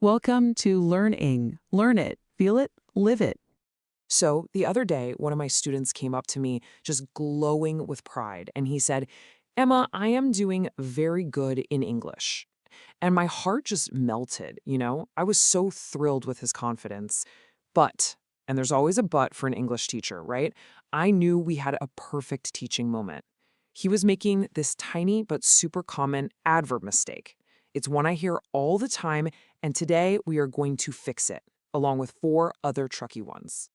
Welcome to LearnEng. Learn it, feel it, live it. So the other day, one of my students came up to me just glowing with pride, and he said, "Emma, I am doing very good in English." And my heart just melted. I was so thrilled with his confidence. But, and there's always a but for an English teacher, right? I knew we had a perfect teaching moment. He was making this tiny but super common adverb mistake. It's one I hear all the time, and today we are going to fix it, along with 4 other trucky ones.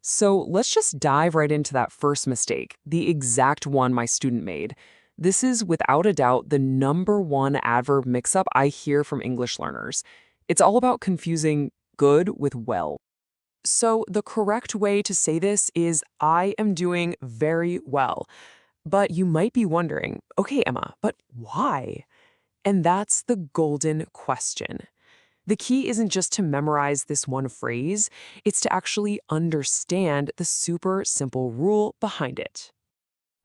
So let's just dive right into that first mistake, the exact one my student made. This is without a doubt the #1 adverb mix-up I hear from English learners. It's all about confusing good with well. So the correct way to say this is I am doing very well. But you might be wondering, okay, Emma, but why? And that's the golden question. The key isn't just to memorize this one phrase, it's to actually understand the super simple rule behind it.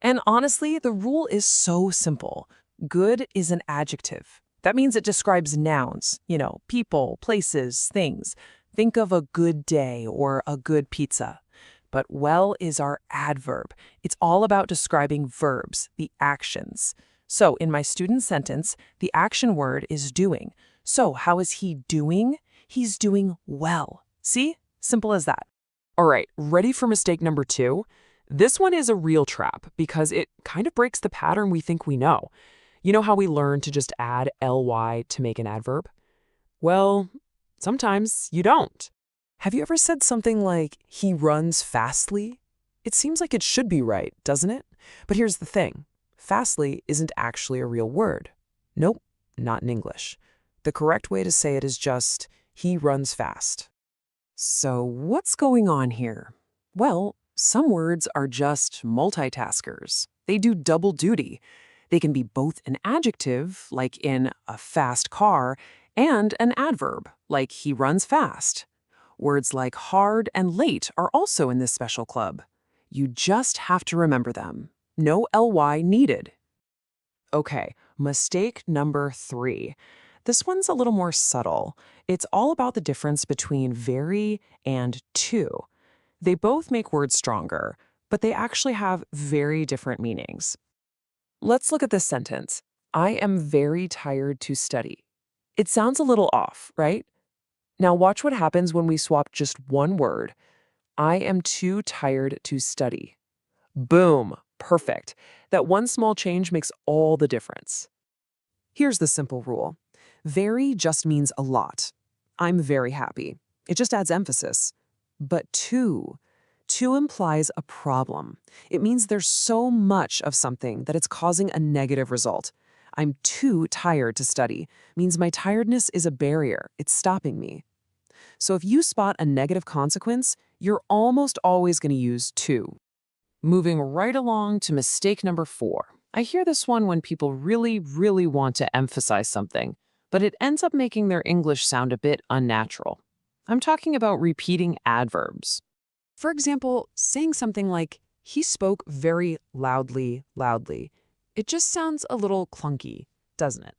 And honestly, the rule is so simple. Good is an adjective. That means it describes nouns, people, places, things. Think of a good day or a good pizza. But well is our adverb. It's all about describing verbs, the actions. So in my student's sentence, the action word is doing. So how is he doing? He's doing well. See? Simple as that. All right, ready for mistake number 2? This one is a real trap because it kind of breaks the pattern we think we know. You know how we learn to just add ly to make an adverb? Well, sometimes you don't. Have you ever said something like, he runs fastly? It seems like it should be right, doesn't it? But here's the thing. Fastly isn't actually a real word. Nope, not in English. The correct way to say it is just, he runs fast. So what's going on here? Well, some words are just multitaskers. They do double duty. They can be both an adjective, like in a fast car, and an adverb, like he runs fast. Words like hard and late are also in this special club. You just have to remember them. No ly needed. Okay, mistake number 3. This one's a little more subtle. It's all about the difference between very and to. They both make words stronger, but they actually have very different meanings. Let's look at this sentence. I am very tired to study. It sounds a little off, right? Now watch what happens when we swap just one word. I am too tired to study. Boom, perfect. That one small change makes all the difference. Here's the simple rule. Very just means a lot. I'm very happy. It just adds emphasis. But to implies a problem. It means there's so much of something that it's causing a negative result. I'm too tired to study means my tiredness is a barrier. It's stopping me. So if you spot a negative consequence, you're almost always going to use to. Moving right along to mistake number 4. I hear this one when people really, really want to emphasize something, but it ends up making their English sound a bit unnatural. I'm talking about repeating adverbs. For example, saying something like, he spoke very loudly. It just sounds a little clunky, doesn't it?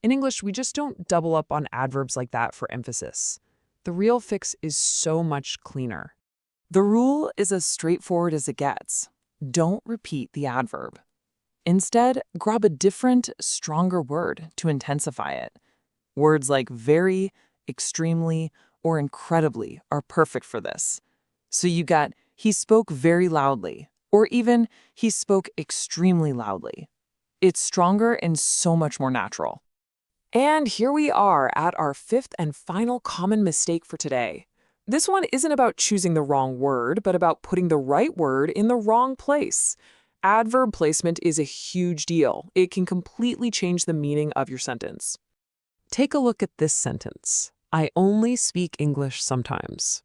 In English, we just don't double up on adverbs like that for emphasis. The real fix is so much cleaner. The rule is as straightforward as it gets. Don't repeat the adverb. Instead, grab a different, stronger word to intensify it. Words like very, extremely, or incredibly are perfect for this. So you got, he spoke very loudly, or even, he spoke extremely loudly. It's stronger and so much more natural. And here we are at our 5th and final common mistake for today. This one isn't about choosing the wrong word, but about putting the right word in the wrong place. Adverb placement is a huge deal. It can completely change the meaning of your sentence. Take a look at this sentence. I only speak English sometimes.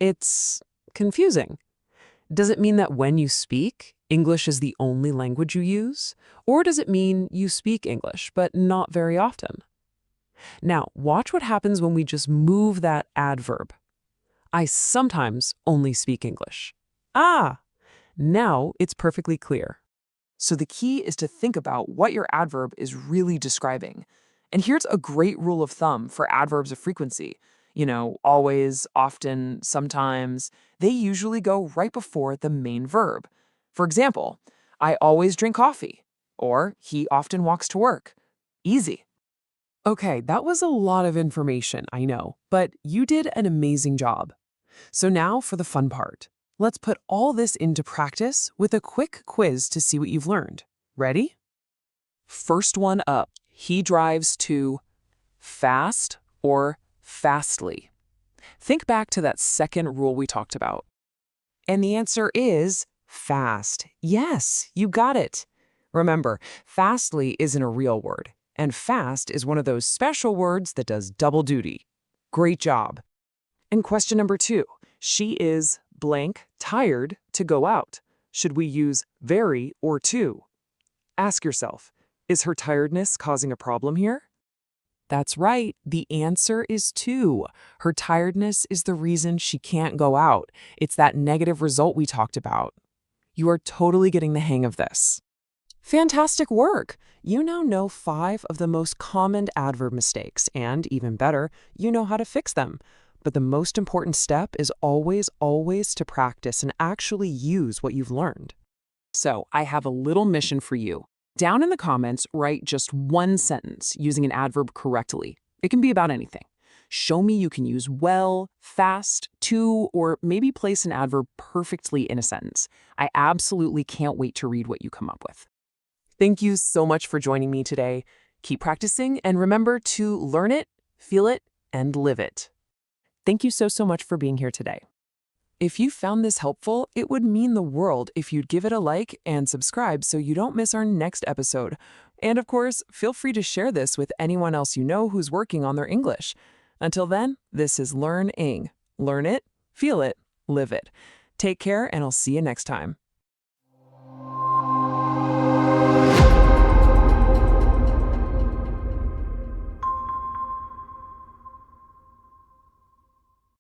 It's confusing. Does it mean that when you speak, English is the only language you use? Or does it mean you speak English, but not very often? Now, watch what happens when we just move that adverb. I sometimes only speak English. Ah, now it's perfectly clear. So the key is to think about what your adverb is really describing. And here's a great rule of thumb for adverbs of frequency. Always, often, sometimes. They usually go right before the main verb. For example, I always drink coffee, or he often walks to work. Easy. Okay, that was a lot of information, I know, but you did an amazing job. So now for the fun part. Let's put all this into practice with a quick quiz to see what you've learned. Ready? First one up. He drives to fast or fastly. Think back to that second rule we talked about. And the answer is fast. Yes, you got it. Remember, fastly isn't a real word, and fast is one of those special words that does double duty. Great job. And question number 2. She is blank tired to go out. Should we use very or to? Ask yourself, is her tiredness causing a problem here? That's right. The answer is to. Her tiredness is the reason she can't go out. It's that negative result we talked about. You are totally getting the hang of this. Fantastic work! You now know 5 of the most common adverb mistakes, and even better, you know how to fix them. But the most important step is always to practice and actually use what you've learned. So, I have a little mission for you. Down in the comments, write just one sentence using an adverb correctly. It can be about anything. Show me you can use well, fast, to, or maybe place an adverb perfectly in a sentence. I absolutely can't wait to read what you come up with. Thank you so much for joining me today. Keep practicing and remember to learn it, feel it, and live it. Thank you so much for being here today. If you found this helpful, it would mean the world if you'd give it a like and subscribe so you don't miss our next episode. And of course, feel free to share this with anyone else you know who's working on their English. Until then, this is LearnEng. Learn it, feel it, live it. Take care, and I'll see you next time.